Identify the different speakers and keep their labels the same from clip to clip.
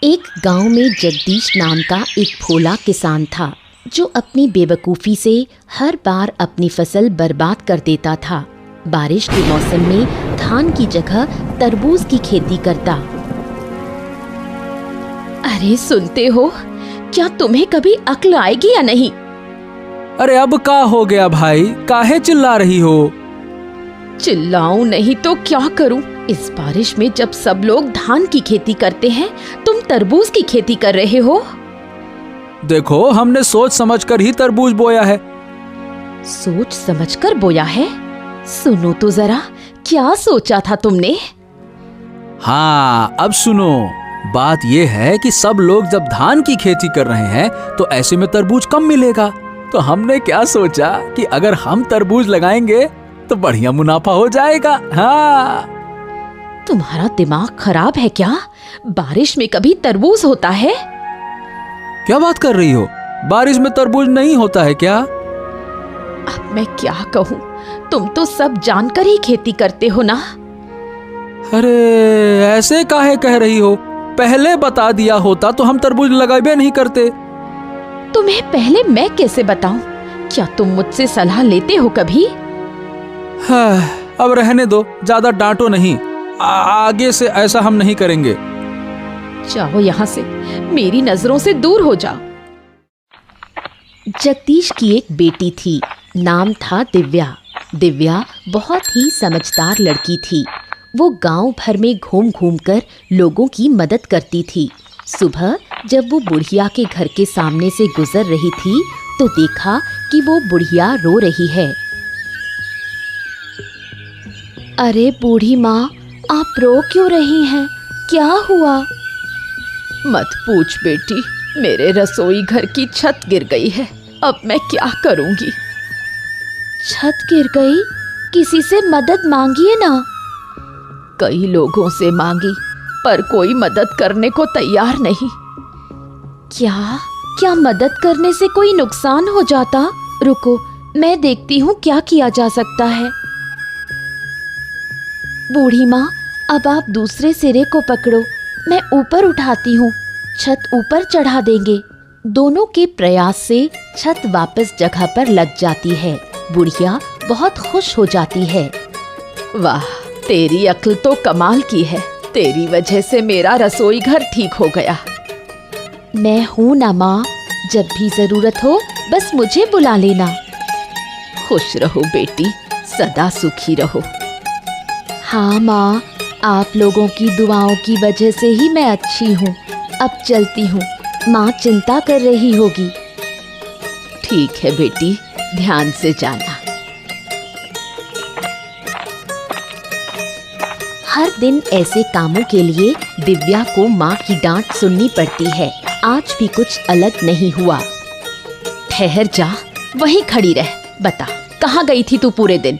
Speaker 1: एक गांव में जगदीश नाम का एक भोला किसान था जो अपनी बेवकूफ़ी से हर बार अपनी फसल बर्बाद कर देता था। बारिश के मौसम में धान की जगह तरबूज की खेती करता। अरे सुनते हो, क्या तुम्हें कभी अक्ल आएगी या नहीं?
Speaker 2: अरे अब का हो गया भाई, काहे चिल्ला रही हो?
Speaker 1: चिल्लाऊं नहीं तो क्या करूं? इस बारिश में जब सब लोग धान की खेती करते हैं, तुम तरबूज की खेती कर रहे हो।
Speaker 2: देखो, हमने सोच समझकर ही तरबूज बोया है।
Speaker 1: सोच समझकर बोया है? सुनो तो जरा, क्या सोचा था तुमने?
Speaker 2: हाँ, अब सुनो। बात ये है कि सब लोग जब धान की खेती कर रहे हैं तो ऐसे में तरबूज कम मिलेगा। तो हमने क्या सोचा कि अगर हम तरबूज लगाएंगे तो बढ़िया मुनाफा हो जाएगा। हाँ।
Speaker 1: तुम्हारा दिमाग खराब है क्या? बारिश में कभी तरबूज होता है?
Speaker 2: क्या बात कर रही हो? बारिश में तरबूज नहीं होता है क्या?
Speaker 1: अब मैं क्या कहूँ, तुम तो सब जानकर ही खेती करते हो ना।
Speaker 2: अरे ऐसे काहे कह रही हो? पहले बता दिया होता तो हम तरबूज लगाए नहीं करते।
Speaker 1: तुम्हें पहले मैं कैसे बताऊं? क्या तुम मुझसे सलाह लेते हो कभी?
Speaker 2: हाँ, अब रहने दो, ज्यादा डांटो नहीं। आगे से ऐसा हम नहीं करेंगे।
Speaker 1: जाओ यहाँ से, मेरी नजरों से दूर हो जाओ। जगदीश की एक बेटी थी, नाम था दिव्या। दिव्या बहुत ही समझदार लड़की थी। वो गांव भर में घूम घूम कर लोगों की मदद करती थी। सुबह जब वो बुढ़िया के घर के सामने से गुजर रही थी तो देखा कि वो बुढ़िया रो रही है। अरे बूढ़ी माँ, आप रो क्यों रही हैं? क्या हुआ? मत पूछ बेटी, मेरे रसोई घर की छत गिर गई है। अब मैं क्या करूंगी? छत गिर गई? किसी से मदद मांगिए ना। कई लोगों से मांगी पर कोई मदद करने को तैयार नहीं। क्या मदद करने से कोई नुकसान हो जाता? रुको, मैं देखती हूँ क्या किया जा सकता है। बूढ़ी माँ, अब आप दूसरे सिरे को पकड़ो, मैं ऊपर उठाती हूँ। छत ऊपर चढ़ा देंगे। दोनों के प्रयास से छत वापस जगह पर लग जाती है। बुढ़िया बहुत खुश हो जाती है। वाह, तेरी अक्ल तो कमाल की है। तेरी वजह से मेरा रसोई घर ठीक हो गया। मैं हूँ ना माँ, जब भी जरूरत हो बस मुझे बुला लेना। खुश रहो बेटी, सदा सुखी रहो। हाँ माँ, आप लोगों की दुआओं की वजह से ही मैं अच्छी हूँ। अब चलती हूँ, माँ चिंता कर रही होगी। ठीक है बेटी, ध्यान से जाना। हर दिन ऐसे कामों के लिए दिव्या को माँ की डांट सुननी पड़ती है। आज भी कुछ अलग नहीं हुआ। ठहर जा, वहीं खड़ी रह। बता, कहाँ गई थी तू पूरे दिन?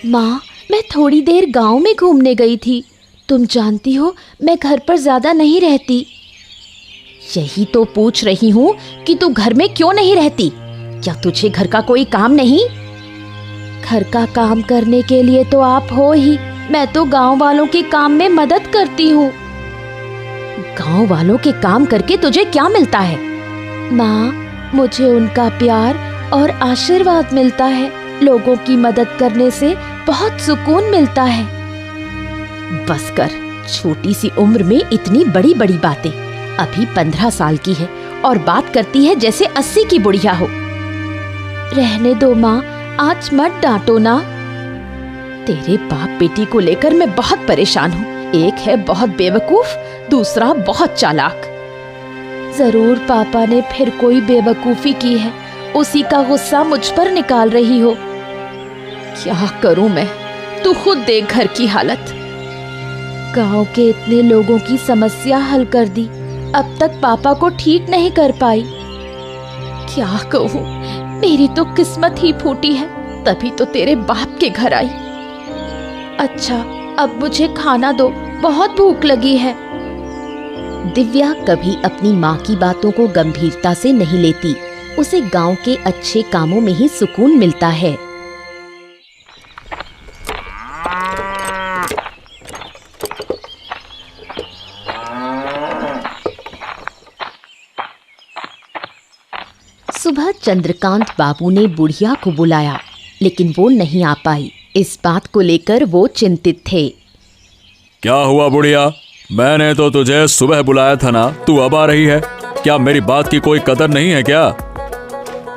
Speaker 1: माँ, मैं थोड़ी देर गांव में घूमने गई थी। तुम जानती हो, मैं घर पर ज़्यादा नहीं रहती। यही तो पूछ रही हूँ कि तू घर में क्यों नहीं रहती? क्या तुझे घर का कोई काम नहीं? घर का काम करने के लिए तो आप हो ही। मैं तो गांव वालों के काम में मदद करती हूँ। गांव वालों के काम करके तुझे क्या मिलता है? माँ, मुझे उनका प्यार और आशीर्वाद मिलता है। लोगों की मदद करने से बहुत सुकून मिलता है। बस कर, छोटी सी उम्र में इतनी बड़ी बड़ी बातें। अभी 15 साल की है और बात करती है जैसे 80 की बुढ़िया हो। रहने दो माँ, आज मत डांटो ना। तेरे बाप बेटी को लेकर मैं बहुत परेशान हूँ। एक है बहुत बेवकूफ, दूसरा बहुत चालाक। जरूर पापा ने फिर कोई बेवकूफी की है, उसी का गुस्सा मुझ पर निकाल रही हो। क्या करूं मैं? तू खुद देख घर की हालत। गांव के इतने लोगों की समस्या हल कर दी, अब तक पापा को ठीक नहीं कर पाई। क्या कहूं, मेरी तो किस्मत ही फूटी है, तभी तो तेरे बाप के घर आई। अच्छा, अब मुझे खाना दो, बहुत भूख लगी है। दिव्या कभी अपनी माँ की बातों को गंभीरता से नहीं लेती। उसे गांव के अच्छे कामों में ही सुकून मिलता है। सुबह चंद्रकांत बाबू ने बुढ़िया को बुलाया, लेकिन वो नहीं आ पाई। इस बात को लेकर वो चिंतित थे।
Speaker 2: क्या हुआ बुढ़िया? मैंने तो तुझे सुबह बुलाया था ना, तू अब आ रही है? क्या मेरी बात की कोई कदर नहीं है क्या?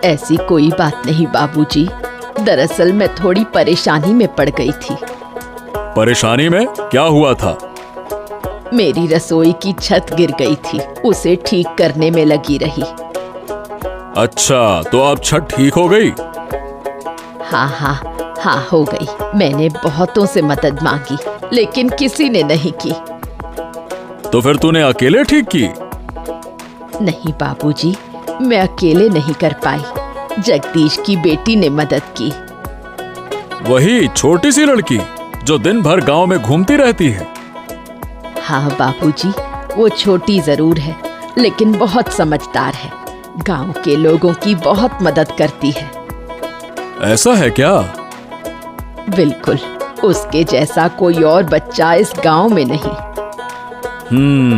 Speaker 1: ऐसी कोई बात नहीं बाबूजी, दरअसल मैं थोड़ी परेशानी में पड़ गई थी।
Speaker 2: परेशानी में? क्या हुआ था?
Speaker 1: मेरी रसोई की छत गिर गई थी, उसे ठीक करने में लगी रही।
Speaker 2: अच्छा, तो अब छत ठीक हो गई?
Speaker 1: हाँ हो गई। मैंने बहुतों से मदद मांगी, लेकिन किसी ने नहीं की।
Speaker 2: तो फिर तूने अकेले ठीक की?
Speaker 1: नहीं बाबूजी, मैं अकेले नहीं कर पाई। जगदीश की बेटी ने मदद की।
Speaker 2: वही छोटी सी लड़की जो दिन भर गांव में घूमती रहती है?
Speaker 1: हाँ बाबूजी, वो छोटी जरूर है, लेकिन बहुत समझदार है। गांव के लोगों की बहुत मदद करती है।
Speaker 2: ऐसा है क्या?
Speaker 1: बिल्कुल, उसके जैसा कोई और बच्चा इस गांव में नहीं।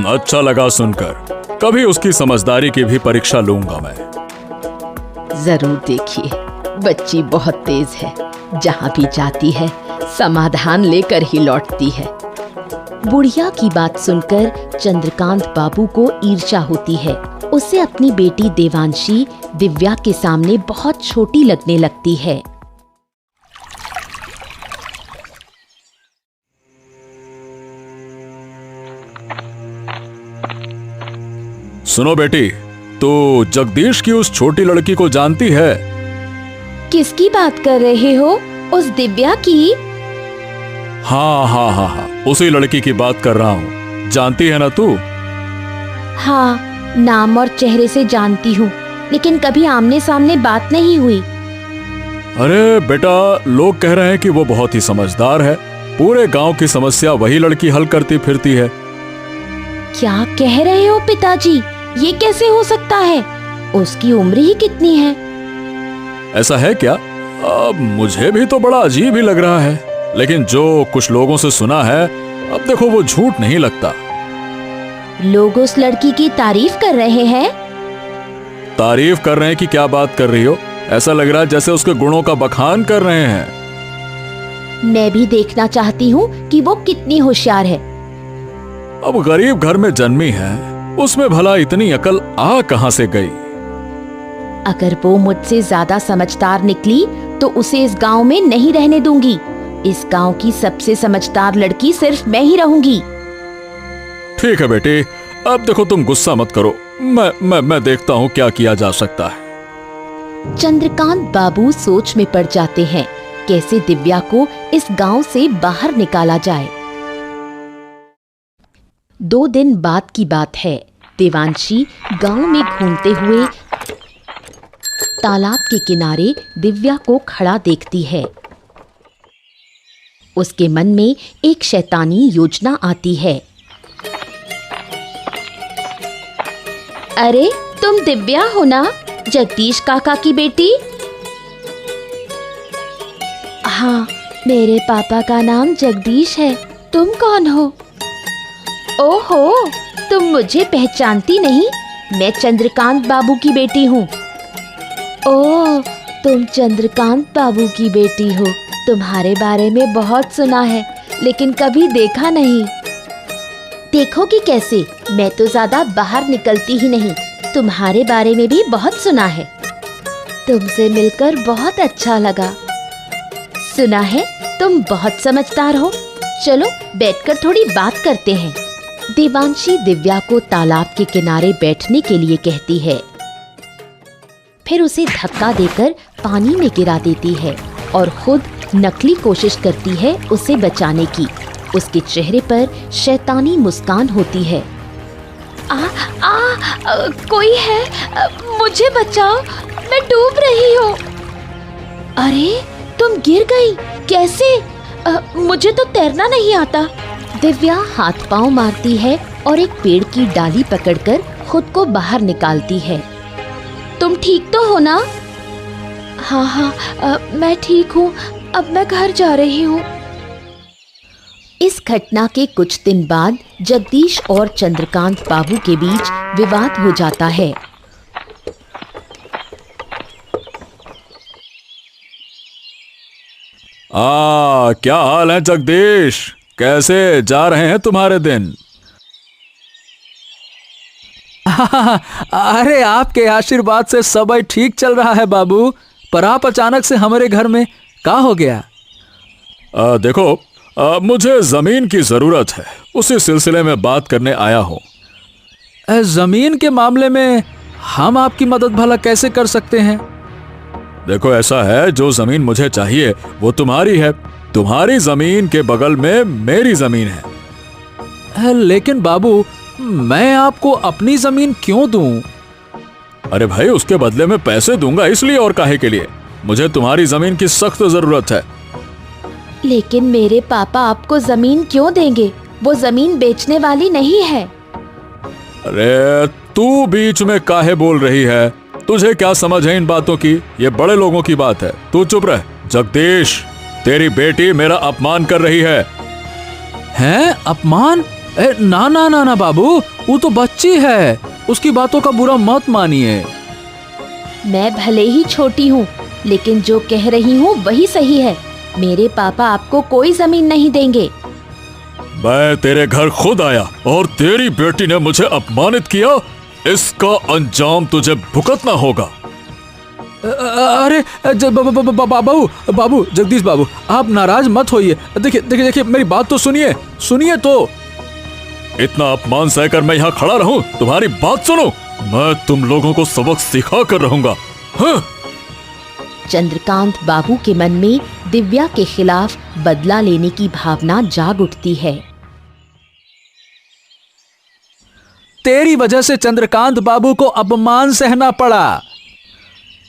Speaker 2: अच्छा लगा सुनकर। कभी उसकी समझदारी की भी परीक्षा लूंगा मैं।
Speaker 1: जरूर देखिए, बच्ची बहुत तेज है। जहाँ भी जाती है समाधान लेकर ही लौटती है। बुढ़िया की बात सुनकर चंद्रकांत बाबू को ईर्ष्या होती है। उसे अपनी बेटी देवांशी दिव्या के सामने बहुत छोटी लगने लगती है।
Speaker 2: सुनो बेटी, तो जगदीश की उस छोटी लड़की को जानती है?
Speaker 1: किसकी बात कर रहे हो? उस दिव्या की?
Speaker 2: हाँ, उसी लड़की की बात कर रहा हूँ। जानती है ना तू?
Speaker 1: हाँ, नाम और चेहरे से जानती हूँ, लेकिन कभी आमने सामने बात नहीं हुई।
Speaker 2: अरे बेटा, लोग कह रहे हैं कि वो बहुत ही समझदार है। पूरे गांव की समस्या वही लड़की हल करती फिरती है।
Speaker 1: क्या कह रहे हो पिताजी? ये कैसे हो सकता है? उसकी उम्र ही कितनी है?
Speaker 2: ऐसा है क्या? अब मुझे भी तो बड़ा अजीब ही लग रहा है, लेकिन जो कुछ लोगों से सुना है, अब देखो वो झूठ नहीं लगता।
Speaker 1: लोग उस लड़की की तारीफ कर रहे हैं।
Speaker 2: तारीफ कर रहे हैं कि क्या बात कर रही हो? ऐसा लग रहा है जैसे उसके गुणों का बखान कर रहे हैं।
Speaker 1: मैं भी देखना चाहती हूँ कि वो कितनी होशियार है।
Speaker 2: अब गरीब घर में जन्मी है, उसमें भला इतनी अकल आ कहां से गई?
Speaker 1: अगर वो मुझसे ज्यादा समझदार निकली तो उसे इस गांव में नहीं रहने दूंगी। इस गांव की सबसे समझदार लड़की सिर्फ मैं ही रहूंगी।
Speaker 2: ठीक है बेटी, अब देखो तुम गुस्सा मत करो। मैं देखता हूँ क्या किया जा सकता है।
Speaker 1: चंद्रकांत बाबू सोच में पड़ जाते हैं, कैसे दिव्या को इस गांव से बाहर निकाला जाए। 2 दिन बाद की बात है। देवांशी गांव में घूमते हुए तालाब के किनारे दिव्या को खड़ा देखती है। उसके मन में एक शैतानी योजना आती है। अरे, तुम दिव्या हो ना, जगदीश काका की बेटी? हाँ, मेरे पापा का नाम जगदीश है। तुम कौन हो? ओहो, तुम मुझे पहचानती नहीं? मैं चंद्रकांत बाबू की बेटी हूँ। ओह, तुम चंद्रकांत बाबू की बेटी हो। तुम्हारे बारे में बहुत सुना है, लेकिन कभी देखा नहीं। देखोगी कैसे? मैं तो ज्यादा बाहर निकलती ही नहीं। तुम्हारे बारे में भी बहुत सुना है। तुमसे मिलकर बहुत अच्छा लगा। सुना है तुम बहुत समझदार हो। चलो बैठकर थोड़ी बात करते हैं। देवांशी दिव्या को तालाब के किनारे बैठने के लिए कहती है, फिर उसे धक्का देकर पानी में गिरा देती है और खुद नकली कोशिश करती है उसे बचाने की। उसके चेहरे पर शैतानी मुस्कान होती है। कोई है? मुझे बचाओ, मैं डूब रही हूँ। अरे, तुम गिर गई? कैसे? मुझे तो तैरना नहीं आता। दिव्या हाथ पांव मारती है और एक पेड़ की डाली पकड़कर खुद को बाहर निकालती है। तुम ठीक तो हो ना? हाँ, मैं ठीक हूँ। अब मैं घर जा रही हूँ। इस घटना के कुछ दिन बाद जगदीश और चंद्रकांत बाबू के बीच विवाद हो जाता है।
Speaker 3: क्या हाल है जगदीश? कैसे जा रहे हैं तुम्हारे दिन?
Speaker 2: अरे आपके आशीर्वाद से सब ठीक चल रहा है बाबू, पर आप अचानक से हमारे घर में क्या हो गया?
Speaker 3: देखो, मुझे जमीन की जरूरत है, उसी सिलसिले में बात करने आया हूँ।
Speaker 2: जमीन के मामले में हम आपकी मदद भला कैसे कर सकते हैं?
Speaker 3: देखो, ऐसा है, जो जमीन मुझे चाहिए वो तुम्हारी है। तुम्हारी जमीन के बगल में मेरी जमीन है।
Speaker 2: लेकिन बाबू, मैं आपको अपनी जमीन क्यों दूं?
Speaker 3: अरे भाई, उसके बदले में पैसे दूंगा, इसलिए और काहे के लिए? मुझे तुम्हारी जमीन की सख्त जरूरत है।
Speaker 1: लेकिन मेरे पापा आपको जमीन क्यों देंगे? वो जमीन बेचने वाली नहीं है।
Speaker 3: अरे तू बीच में काहे बोल रही है? तुझे क्या समझ है इन बातों की? ये बड़े लोगों की बात है, तू चुप रह। जगदीश, तेरी बेटी मेरा अपमान कर रही है।
Speaker 2: हैं? अपमान? ना ना ना ना बाबू, वो तो बच्ची है, उसकी बातों का बुरा मत मानिए।
Speaker 1: मैं भले ही छोटी हूँ, लेकिन जो कह रही हूँ वही सही है। मेरे पापा आपको कोई जमीन नहीं देंगे।
Speaker 3: मैं तेरे घर खुद आया और तेरी बेटी ने मुझे अपमानित किया। इसका अंजाम तुझे भुगतना होगा।
Speaker 2: अरे बाबू, जगदीश बाबू, आप नाराज मत होइए। देखिए, मेरी बात तो सुनिए तो।
Speaker 3: इतना अपमान सहकर मैं यहाँ खड़ा रहूं? तुम्हारी बात सुनो, मैं तुम लोगों को सबक सिखा कर रहूंगा। हाँ?
Speaker 1: चंद्रकांत बाबू के मन में दिव्या के खिलाफ बदला लेने की भावना जाग उठती है।
Speaker 2: तेरी वजह से चंद्रकांत बाबू को अपमान सहना पड़ा।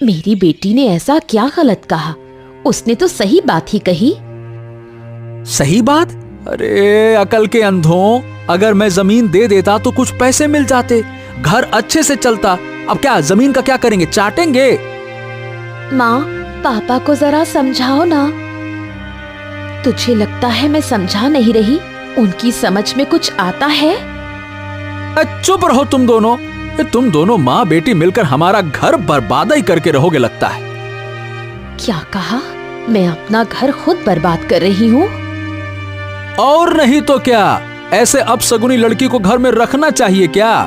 Speaker 1: मेरी बेटी ने ऐसा क्या गलत कहा? उसने तो सही बात ही कही।
Speaker 2: सही बात? अरे अकल के अंधों, अगर मैं जमीन दे देता तो कुछ पैसे मिल जाते, घर अच्छे से चलता। अब क्या जमीन का क्या करेंगे? चाटेंगे?
Speaker 1: माँ, पापा को जरा समझाओ ना। तुझे लगता है मैं समझा नहीं रही? उनकी समझ में कुछ आता है?
Speaker 2: चुप रहो तुम दोनों। तुम दोनों माँ बेटी मिलकर हमारा घर बर्बाद ही करके रहोगे लगता है।
Speaker 1: क्या कहा? मैं अपना घर खुद बर्बाद कर रही हूँ?
Speaker 2: और नहीं तो क्या, ऐसे अपशगुनी लड़की को घर में रखना चाहिए क्या?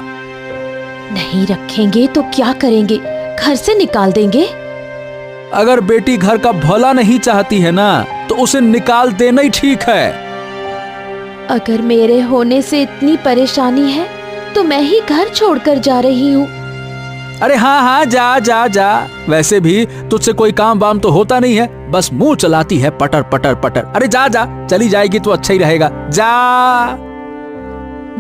Speaker 1: नहीं रखेंगे तो क्या करेंगे? घर से निकाल देंगे?
Speaker 2: अगर बेटी घर का भला नहीं चाहती है ना, तो उसे निकाल देना ही ठीक है।
Speaker 1: अगर मेरे होने से इतनी परेशानी है तो मैं ही घर छोड़कर जा रही हूँ।
Speaker 2: अरे हाँ, जा। वैसे भी तुझसे कोई काम वाम तो होता नहीं है, बस मुंह चलाती है पटर पटर पटर। अरे जा, चली जाएगी तो अच्छा ही रहेगा, जा।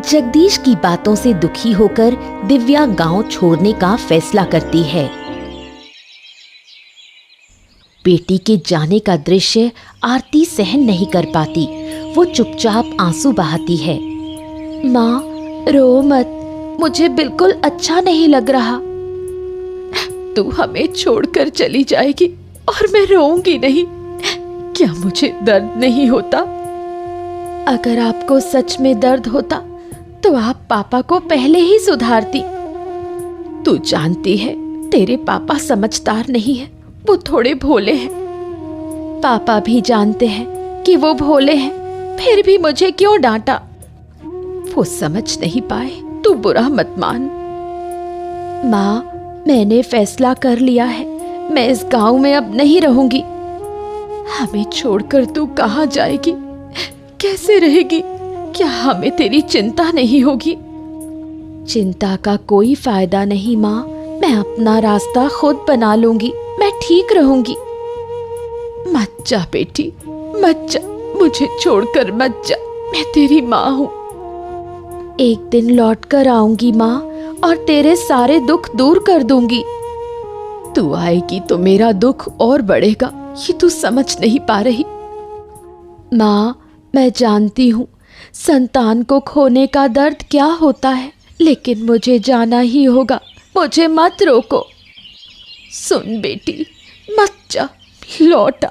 Speaker 1: जगदीश की बातों से दुखी होकर दिव्या गांव छोड़ने का फैसला करती है। बेटी के जाने का दृश्य आरती सहन नहीं कर पाती। वो चुपचाप आंसू बहाती है। माँ, रो मत, मुझे बिल्कुल अच्छा नहीं लग रहा। तू हमें छोड़कर चली जाएगी और मैं रोऊंगी नहीं। क्या मुझे दर्द नहीं होता? अगर आपको सच में दर्द होता तो आप पापा को पहले ही सुधारती। तू जानती है, तेरे पापा समझदार नहीं है, वो थोड़े भोले हैं। पापा भी जानते हैं कि वो भोले हैं, फिर भी मुझे क्यों डांटा? वो समझ नहीं पाए, तू बुरा मत मान। माँ, मैंने फैसला कर लिया है, मैं इस गांव में अब नहीं रहूंगी। हमें छोड़कर तू कहाँ जाएगी? कैसे रहेगी? क्या हमें तेरी चिंता नहीं होगी? चिंता का कोई फायदा नहीं माँ, मैं अपना रास्ता खुद बना लूंगी, मैं ठीक रहूंगी। मत जा बेटी, मत जा, मुझे छोड़कर मत जा, मैं तेरी माँ हूँ। एक दिन लौट कर आऊंगी माँ, और तेरे सारे दुख दूर कर दूंगी। तू आएगी तो मेरा दुख और बढ़ेगा, ये तू समझ नहीं पा रही। माँ, मैं जानती हूँ संतान को खोने का दर्द क्या होता है, लेकिन मुझे जाना ही होगा, मुझे मत रोको। सुन बेटी, मत जा, लौटा।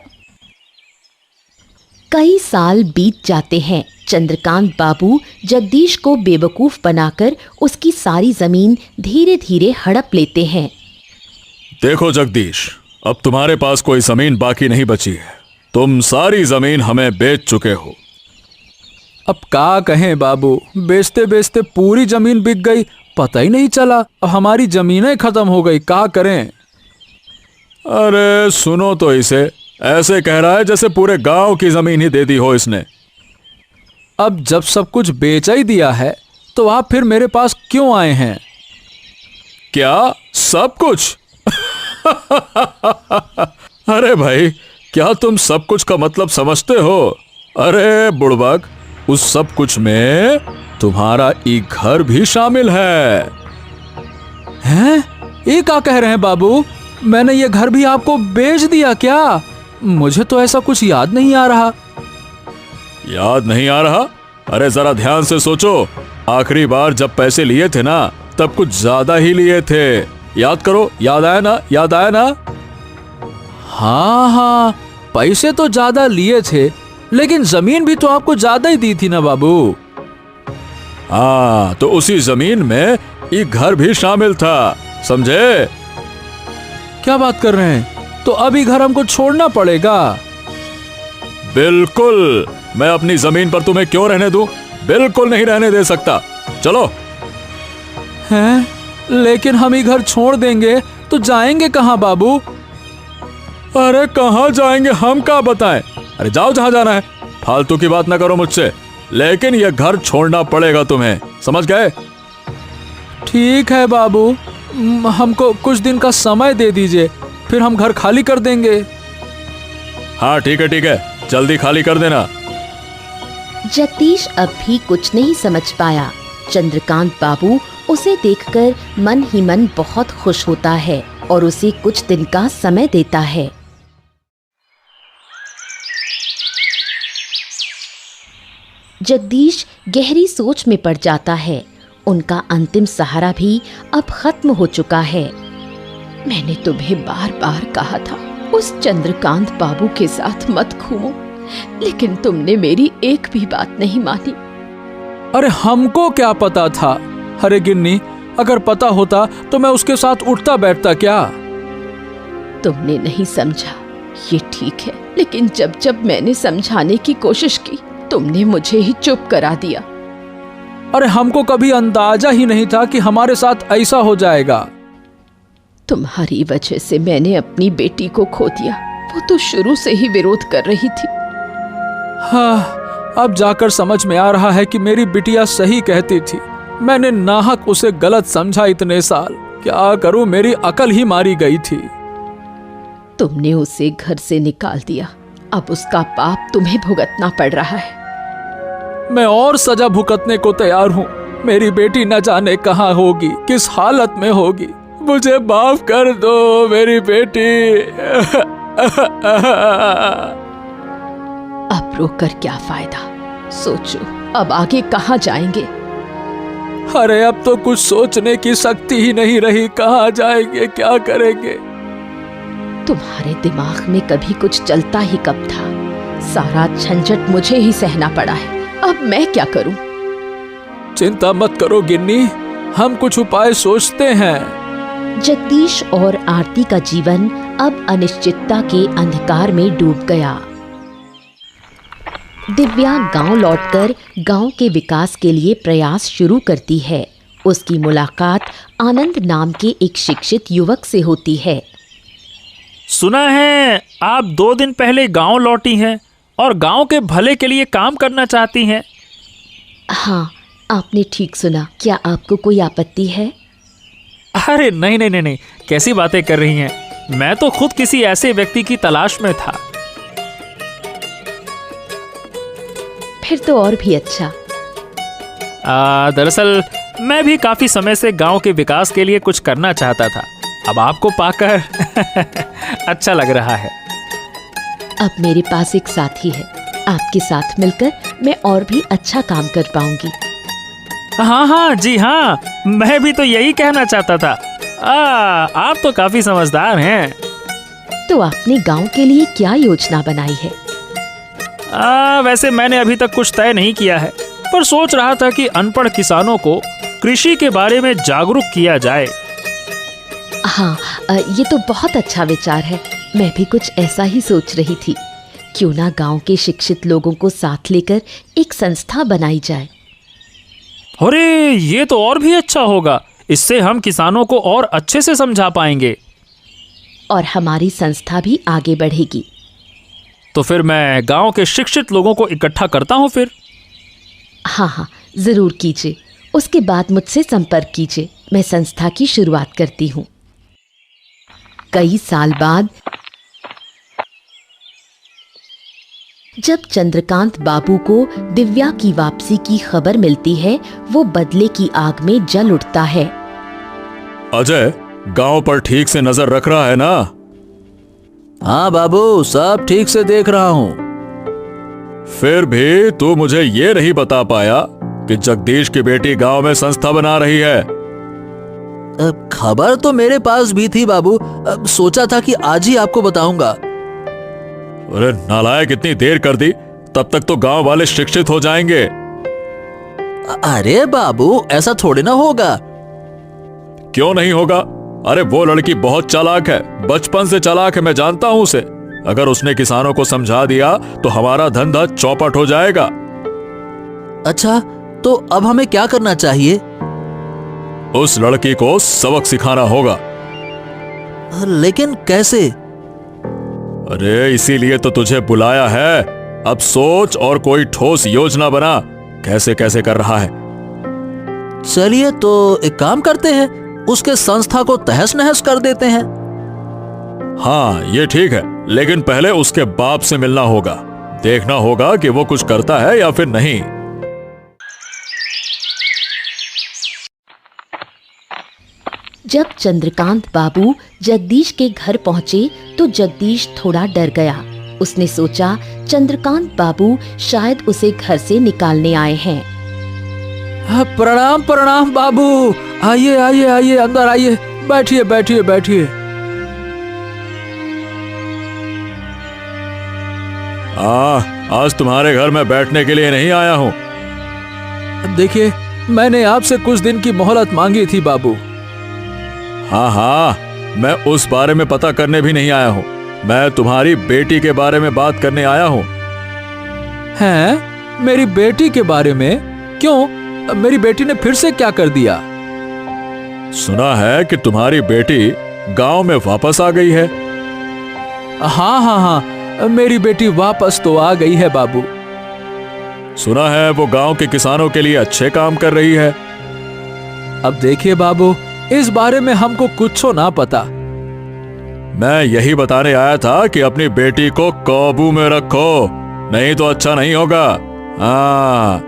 Speaker 1: कई साल बीत जाते हैं। चंद्रकांत बाबू जगदीश को बेवकूफ बनाकर उसकी सारी जमीन धीरे धीरे हड़प लेते हैं।
Speaker 3: देखो जगदीश, अब तुम्हारे पास कोई जमीन बाकी नहीं बची है। तुम सारी जमीन हमें बेच चुके हो।
Speaker 2: अब क्या कहें बाबू, बेचते बेचते पूरी जमीन बिक गई, पता ही नहीं चला। अब हमारी जमीनें खत्म हो गई, क्या करें।
Speaker 3: अरे सुनो तो इसे, ऐसे कह रहा है जैसे पूरे गांव की जमीन ही दे दी हो इसने।
Speaker 2: अब जब सब कुछ बेचा ही दिया है तो आप फिर मेरे पास क्यों आए हैं?
Speaker 3: क्या सब कुछ? अरे भाई, क्या तुम सब कुछ का मतलब समझते हो? अरे बुड़बक, उस सब कुछ में तुम्हारा एक घर भी शामिल है।
Speaker 2: हैं? ये क्या कह रहे हैं बाबू? मैंने ये घर भी आपको बेच दिया क्या? मुझे तो ऐसा कुछ याद नहीं आ रहा।
Speaker 3: याद नहीं आ रहा? अरे जरा ध्यान से सोचो, आखिरी बार जब पैसे लिए थे ना, तब कुछ ज्यादा ही लिए थे। याद करो, याद आया ना? याद आया ना?
Speaker 2: हाँ, पैसे तो ज्यादा लिए थे, लेकिन जमीन भी तो आपको ज्यादा ही दी थी ना बाबू।
Speaker 3: हाँ, तो उसी जमीन में एक घर भी शामिल था, समझे?
Speaker 2: क्या बात कर रहे हैं? तो अभी घर हमको छोड़ना पड़ेगा?
Speaker 3: बिल्कुल, मैं अपनी जमीन पर तुम्हें क्यों रहने दूं? बिल्कुल नहीं रहने दे सकता। चलो।
Speaker 2: हैं? लेकिन हम ही घर छोड़ देंगे तो जाएंगे कहाँ बाबू?
Speaker 3: अरे कहाँ जाएंगे हम क्या बताएं? अरे जाओ जहां जाना है, फालतू की बात ना करो मुझसे। लेकिन यह घर छोड़ना पड़ेगा तुम्हें, समझ गए?
Speaker 2: ठीक है बाबू, हमको कुछ दिन का समय दे दीजिए, फिर हम घर खाली कर देंगे।
Speaker 3: हाँ ठीक है, जल्दी खाली कर देना।
Speaker 1: जगदीश अब भी कुछ नहीं समझ पाया। चंद्रकांत बाबू उसे देखकर मन ही मन बहुत खुश होता है और उसे कुछ दिन का समय देता है। जगदीश गहरी सोच में पड़ जाता है। उनका अंतिम सहारा भी अब खत्म हो चुका है। मैंने तुम्हें बार बार कहा था उस चंद्रकांत बाबू के साथ मत घूमो, लेकिन तुमने मेरी एक भी बात नहीं मानी।
Speaker 2: अरे हमको क्या पता था? अरे गिन्नी, अगर पता होता तो मैं उसके साथ उठता बैठता क्या?
Speaker 1: तुमने नहीं समझा, ये ठीक है, लेकिन जब जब मैंने समझाने की कोशिश की, तुमने मुझे ही चुप करा दिया।
Speaker 2: अरे हमको कभी अंदाजा ही नहीं था कि हमारे साथ ऐसा हो जाएगा।
Speaker 1: तुम्हारी वजह से मैंने अपनी बेटी को खो दिया। वो तो शुरू से ही विरोध कर रही थी।
Speaker 2: हाँ, अब जाकर समझ में आ रहा है कि मेरी बिटिया सही कहती थी। मैंने नाहक उसे गलत समझा इतने साल। क्या करूं, मेरी अकल ही मारी गई थी।
Speaker 1: तुमने उसे घर से निकाल दिया, अब उसका पाप तुम्हें भुगतना पड़ रहा है।
Speaker 2: मैं और सजा भुगतने को तैयार हूँ। मेरी बेटी न जाने कहाँ होगी, किस हालत में होगी। मुझे माफ कर दो मेरी बेटी।
Speaker 1: अब रोकर क्या फायदा? सोचो अब आगे कहाँ जाएंगे?
Speaker 2: अरे अब तो कुछ सोचने की शक्ति ही नहीं रही। कहाँ जाएंगे, क्या करेंगे?
Speaker 1: तुम्हारे दिमाग में कभी कुछ चलता ही कब था? सारा झंझट मुझे ही सहना पड़ा है। अब मैं क्या करूं?
Speaker 2: चिंता मत करो गिन्नी, हम कुछ उपाय सोचते हैं।
Speaker 1: जगदीश और आरती का जीवन अब अनिश्चितता के अंधकार में डूब गया। दिव्या गांव लौटकर गांव के विकास के लिए प्रयास शुरू करती है। उसकी मुलाकात आनंद नाम के एक शिक्षित युवक से होती है।
Speaker 4: सुना है आप 2 दिन पहले गांव लौटी हैं और गांव के भले के लिए काम करना चाहती हैं।
Speaker 1: हाँ, आपने ठीक सुना। क्या आपको कोई आपत्ति है?
Speaker 4: अरे नहीं, कैसी बातें कर रही हैं। मैं तो खुद किसी ऐसे व्यक्ति की तलाश में था।
Speaker 1: फिर तो और भी अच्छा।
Speaker 4: दरअसल मैं भी काफी समय से गांव के विकास के लिए कुछ करना चाहता था। अब आपको पाकर अच्छा लग रहा है।
Speaker 1: अब मेरे पास एक साथी है। आपके साथ मिलकर मैं और भी अच्छा काम कर पाऊंगी।
Speaker 4: हाँ, जी हाँ, मैं भी तो यही कहना चाहता था। आप तो काफी समझदार हैं।
Speaker 1: तो आपने गांव के लिए क्या योजना बनाई है?
Speaker 4: वैसे मैंने अभी तक कुछ तय नहीं किया है, पर सोच रहा था कि अनपढ़ किसानों को कृषि के बारे में जागरूक किया जाए।
Speaker 1: हाँ, ये तो बहुत अच्छा विचार है। मैं भी कुछ ऐसा ही सोच रही थी। क्यों ना गांव के शिक्षित लोगों को साथ लेकर एक संस्था बनाई जाए।
Speaker 4: अरे ये तो और भी अच्छा होगा। इससे हम किसानों को और अच्छे से समझा पाएंगे
Speaker 1: और हमारी संस्था भी आगे बढ़ेगी।
Speaker 4: तो फिर मैं गांव के शिक्षित लोगों को इकट्ठा करता हूं फिर।
Speaker 1: हाँ, जरूर कीजिए। उसके बाद मुझसे संपर्क कीजिए। मैं संस्था की शुरुआत करती हूँ। कई साल बाद जब चंद्रकांत बाबू को दिव्या की वापसी की खबर मिलती है, वो बदले की आग में जल उठता है।
Speaker 3: अजय, गांव पर ठीक से नजर रख रहा है ना?
Speaker 2: हाँ बाबू, सब ठीक से देख रहा हूँ।
Speaker 3: फिर भी तू मुझे ये नहीं बता पाया कि जगदीश की बेटी गांव में संस्था बना रही है।
Speaker 2: खबर तो मेरे पास भी थी बाबू। सोचा था कि आज ही आपको बताऊंगा।
Speaker 3: अरे नालायक, इतनी देर कर दी, तब तक तो गांव वाले शिक्षित हो जाएंगे।
Speaker 2: अरे बाबू, ऐसा थोड़ी ना होगा।
Speaker 3: क्यों नहीं होगा? अरे वो लड़की बहुत चालाक है, बचपन से चालाक है, मैं जानता हूं उसे। अगर उसने किसानों को समझा दिया तो हमारा धंधा चौपट हो जाएगा।
Speaker 2: अच्छा, तो अब हमें क्या करना चाहिए?
Speaker 3: उस लड़की को सबक सिखाना होगा।
Speaker 2: लेकिन कैसे?
Speaker 3: अरे इसीलिए तो तुझे बुलाया है। अब सोच और कोई ठोस योजना बना। कैसे कैसे कर रहा है?
Speaker 2: चलिए तो एक काम करते हैं, उसके संस्था को तहस नहस कर देते हैं।
Speaker 3: हाँ, ये ठीक है, लेकिन पहले उसके बाप से मिलना होगा। देखना होगा कि वो कुछ करता है या फिर नहीं।
Speaker 1: जब चंद्रकांत बाबू जगदीश के घर पहुंचे तो जगदीश थोड़ा डर गया। उसने सोचा चंद्रकांत बाबू शायद उसे घर से निकालने आए हैं।
Speaker 2: प्रणाम प्रणाम बाबू। आइए आइए आइए, अंदर आइए, बैठिए बैठिए बैठिए।
Speaker 3: आज तुम्हारे घर में बैठने के लिए नहीं आया हूँ।
Speaker 2: देखिए, मैंने आपसे कुछ दिन की मोहलत मांगी थी बाबू।
Speaker 3: हाँ, मैं उस बारे में पता करने भी नहीं आया हूँ। मैं तुम्हारी बेटी के बारे में बात करने आया हूँ।
Speaker 2: हैं? मेरी बेटी के बारे में? क्यों? मेरी बेटी ने फिर से क्या कर दिया?
Speaker 3: सुना है कि तुम्हारी बेटी गांव में वापस आ गई है।
Speaker 2: हाँ हाँ हाँ, मेरी बेटी वापस तो आ गई है बाबू।
Speaker 3: सुना है वो गांव के किसानों के लिए अच्छे काम कर रही है।
Speaker 2: अब देखिए बाबू, इस बारे में हमको कुछ ना पता।
Speaker 3: मैं यही बताने आया था कि अपनी बेटी को काबू में रखो, नहीं तो अच्छा नहीं होगा। हाँ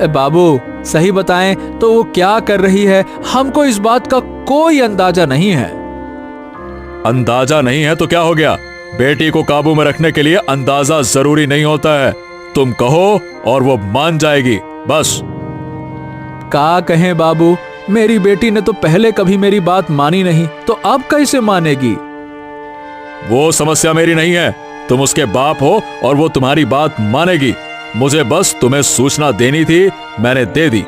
Speaker 2: बाबू, सही बताएं तो वो क्या कर रही है? हमको इस बात का कोई अंदाजा नहीं है।
Speaker 3: अंदाजा नहीं है तो क्या हो गया? बेटी को काबू में रखने के लिए अंदाजा जरूरी नहीं होता है। तुम कहो और वो मान जाएगी, बस।
Speaker 2: क्या कहें बाबू, मेरी बेटी ने तो पहले कभी मेरी बात मानी नहीं, तो अब कैसे मानेगी?
Speaker 3: वो समस्या मेरी नहीं है। तुम उसके बाप हो और वो तुम्हारी बात मानेगी। मुझे बस तुम्हें सूचना देनी थी, मैंने दे दी।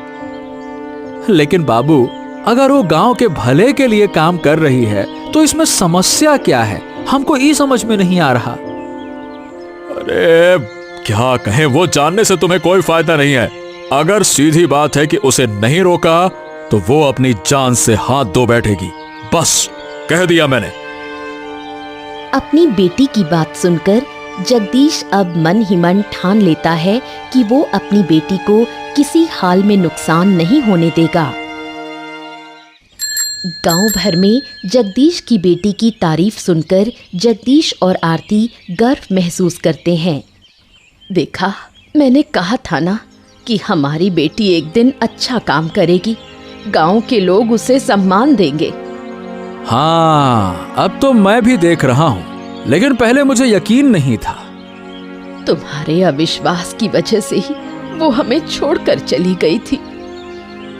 Speaker 2: लेकिन बाबू, अगर वो गांव के भले के लिए काम कर रही है तो इसमें समस्या क्या है? हमको ये समझ में नहीं आ रहा।
Speaker 3: अरे क्या कहें, वो जानने से तुम्हें कोई फायदा नहीं है। अगर सीधी बात है कि उसे नहीं रोका तो वो अपनी जान से हाथ धो बैठेगी। बस कह दिया मैंने।
Speaker 1: अपनी बेटी की बात सुनकर जगदीश अब मन ही मन ठान लेता है कि वो अपनी बेटी को किसी हाल में नुकसान नहीं होने देगा। गांव भर में जगदीश की बेटी की तारीफ सुनकर जगदीश और आरती गर्व महसूस करते हैं। देखा, मैंने कहा था ना कि हमारी बेटी एक दिन अच्छा काम करेगी। गांव के लोग उसे सम्मान देंगे।
Speaker 2: हाँ, अब तो मैं भी देख रहा हूँ, लेकिन पहले मुझे यकीन नहीं था।
Speaker 1: तुम्हारे अविश्वास की वजह से ही वो हमें छोड़कर चली गई थी।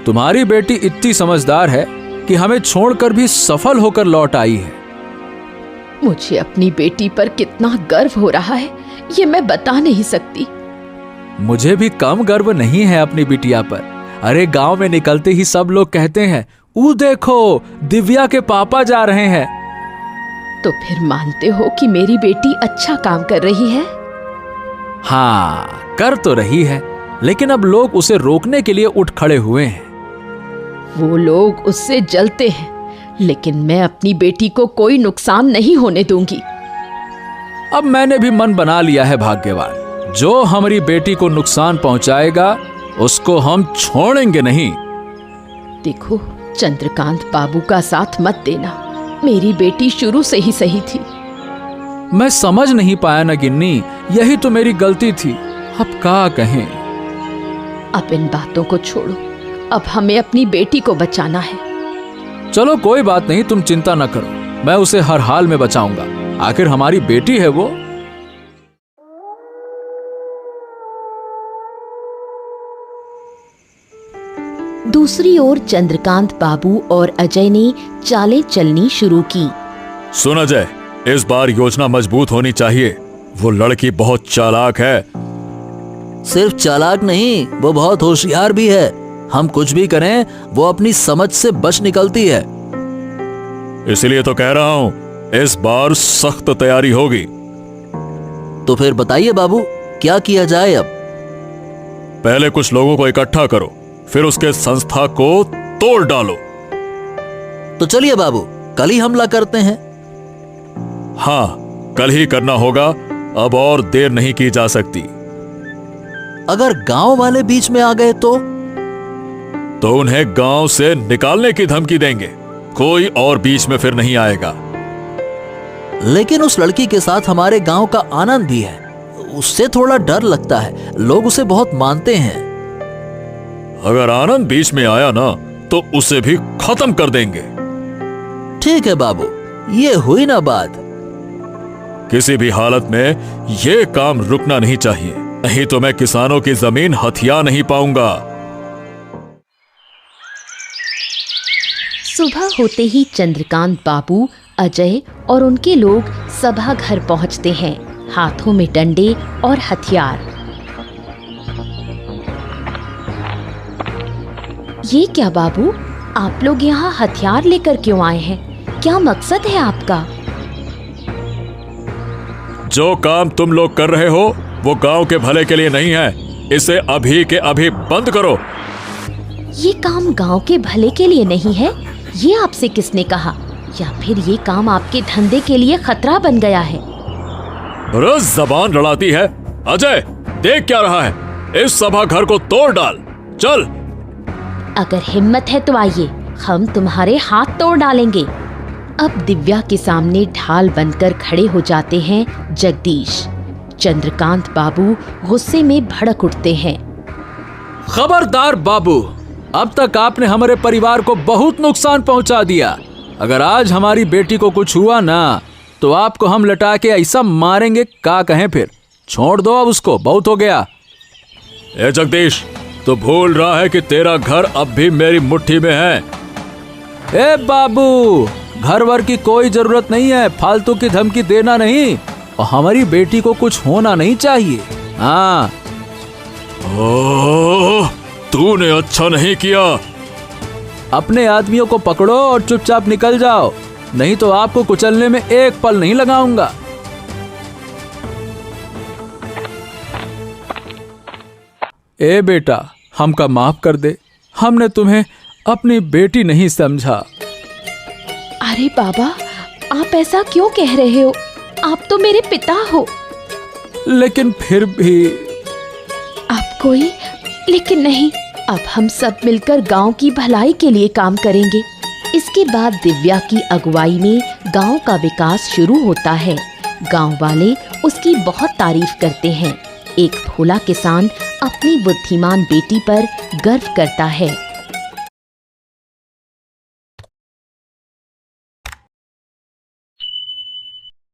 Speaker 2: तुम्हारी बेटी इतनी समझदार है कि हमें छोड़कर भी सफल होकर लौट आई है।
Speaker 1: मुझे अपनी बेटी पर कितना गर्व हो रहा है, ये मैं बता नहीं सकती।
Speaker 2: मुझे भी कम गर्व नहीं है अपनी बिटिया पर। अरे गांव में निकलते ही सब लोग कहते हैं, "ऊ देखो, दिव्या के पापा जा रहे हैं।"
Speaker 1: तो फिर मानते हो कि मेरी बेटी अच्छा काम कर रही है?
Speaker 2: हाँ, कर तो रही है, लेकिन अब लोग उसे रोकने के लिए उठ खड़े हुए हैं।
Speaker 1: वो लोग उससे जलते हैं, लेकिन मैं अपनी बेटी को कोई नुकसान नहीं होने दूंगी।
Speaker 2: अब मैंने भी मन बना लिया है भाग्यवान, जो हमारी बेटी को नुकसान पहुंचाएगा उसको हम छोड़ेंगे नहीं।
Speaker 1: देखो, चंद्रकांत बाबू का साथ मत देना। मेरी बेटी शुरू से ही सही थी।
Speaker 2: मैं समझ नहीं पाया ना गिन्नी, यही तो मेरी गलती थी। अब क्या कहें।
Speaker 1: अब इन बातों को छोड़ो, अब हमें अपनी बेटी को बचाना है।
Speaker 2: चलो कोई बात नहीं, तुम चिंता न करो, मैं उसे हर हाल में बचाऊंगा। आखिर हमारी बेटी है वो।
Speaker 1: दूसरी ओर चंद्रकांत बाबू और अजय ने चालें चलनी शुरू की।
Speaker 3: सुन अजय, इस बार योजना मजबूत होनी चाहिए। वो लड़की बहुत चालाक है।
Speaker 5: सिर्फ चालाक नहीं, वो बहुत होशियार भी है। हम कुछ भी करें वो अपनी समझ से बच निकलती है।
Speaker 3: इसलिए तो कह रहा हूँ, इस बार सख्त तैयारी होगी।
Speaker 5: तो फिर बताइए बाबू, क्या किया जाए अब?
Speaker 3: पहले कुछ लोगों को इकट्ठा करो, फिर उसके संस्था को तोड़ डालो।
Speaker 5: तो चलिए बाबू, कल ही हमला करते हैं।
Speaker 3: हाँ, कल ही करना होगा, अब और देर नहीं की जा सकती।
Speaker 5: अगर गांव वाले बीच में आ गए तो
Speaker 3: उन्हें गांव से निकालने की धमकी देंगे। कोई और बीच में फिर नहीं आएगा।
Speaker 5: लेकिन उस लड़की के साथ हमारे गांव का आनंद भी है। उससे थोड़ा डर लगता है, लोग उसे बहुत मानते हैं।
Speaker 3: अगर आनंद बीच में आया ना, तो उसे भी खत्म कर देंगे।
Speaker 5: ठीक है बाबू, ये हुई ना बात।
Speaker 3: किसी भी हालत में ये काम रुकना नहीं चाहिए, नहीं तो मैं किसानों की जमीन हथिया नहीं पाऊंगा।
Speaker 1: सुबह होते ही चंद्रकांत बाबू, अजय और उनके लोग सभा घर पहुंचते हैं, हाथों में डंडे और हथियार। ये क्या बाबू, आप लोग यहाँ हथियार लेकर क्यों आए हैं? क्या मकसद है आपका?
Speaker 3: जो काम तुम लोग कर रहे हो वो गांव के भले के लिए नहीं है। इसे अभी के अभी बंद करो।
Speaker 1: ये काम गांव के भले के लिए नहीं है, ये आपसे किसने कहा? या फिर ये काम आपके धंधे के लिए खतरा बन गया है?
Speaker 3: रोज जबान लड़ाती है। अजय, देख क्या रहा है? इस सभा घर को तोड़ डाल, चल।
Speaker 1: अगर हिम्मत है तो आइए, हम तुम्हारे हाथ तोड़ डालेंगे। अब दिव्या के सामने ढाल बनकर खड़े हो जाते हैं जगदीश। चंद्रकांत बाबू गुस्से में भड़क उठते हैं।
Speaker 2: खबरदार बाबू, अब तक आपने हमारे परिवार को बहुत नुकसान पहुंचा दिया। अगर आज हमारी बेटी को कुछ हुआ ना, तो आपको हम लटा के ऐसा मारेंगे, क्या कहें फिर। छोड़ दो अब उसको, बहुत हो गया।
Speaker 3: ए जगदीश, तो भूल रहा है कि तेरा घर अब भी मेरी मुट्ठी में है।
Speaker 2: ए बाबू, घर वर की कोई जरूरत नहीं है, फालतू की धमकी देना नहीं। और हमारी बेटी को कुछ होना नहीं चाहिए। हाँ।
Speaker 3: ओह, तूने अच्छा नहीं किया।
Speaker 2: अपने आदमियों को पकड़ो और चुपचाप निकल जाओ, नहीं तो आपको कुचलने में एक पल नहीं लगाऊंगा। ए बेटा, हमका माफ कर दे, हमने तुम्हें अपनी बेटी नहीं समझा।
Speaker 1: अरे बाबा, आप ऐसा क्यों कह रहे हो? आप तो मेरे पिता हो।
Speaker 2: लेकिन फिर भी।
Speaker 1: आप कोई लेकिन नहीं, अब हम सब मिलकर गांव की भलाई के लिए काम करेंगे। इसके बाद दिव्या की अगुवाई में गांव का विकास शुरू होता है। गांव वाले उसकी बहुत तारीफ करते हैं। एक भोला किसान अपनी बुद्धिमान बेटी पर गर्व करता है।